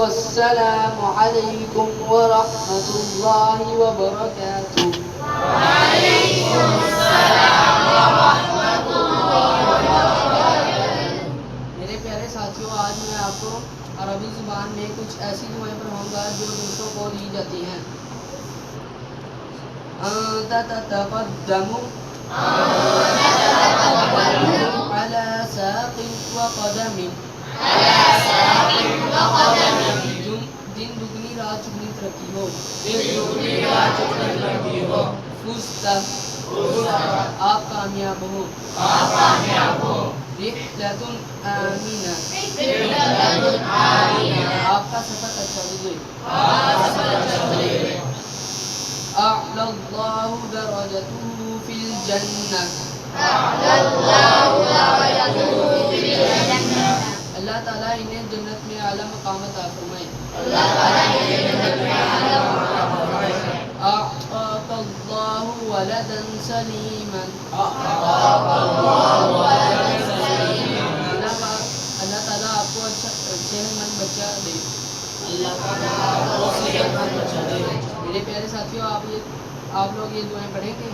السلام علیکم ورحمۃ اللہ وبرکاتہ۔ وعلیکم السلام ورحمۃ اللہ وبرکاتہ۔ میرے پیارے ساتھیوں، آج میں آپ کو عربی زبان میں کچھ ایسی دعائیں پڑھاؤں گا جو دوسروں کو دی جاتی ہیں۔ انت تتقدم على ساق وقدم دن دگنی رات چگنی ترقی ہو، فزت آپ کامیاب ہو، رحلۃ آمینہ آپ کا سفر اچھا گزرے، اعلی اللہ درجتہ فی الجنہ اللہ تعالیٰ انہیں جنت میں اعلیٰ مقام عطا فرمائے۔ اعطاک اللہ ولدا سلیما اللہ تعالیٰ آپ کو صحت مند بچہ دے۔ میرے پیارے ساتھیوں، آپ لوگ یہ دعائیں پڑھیں گے؟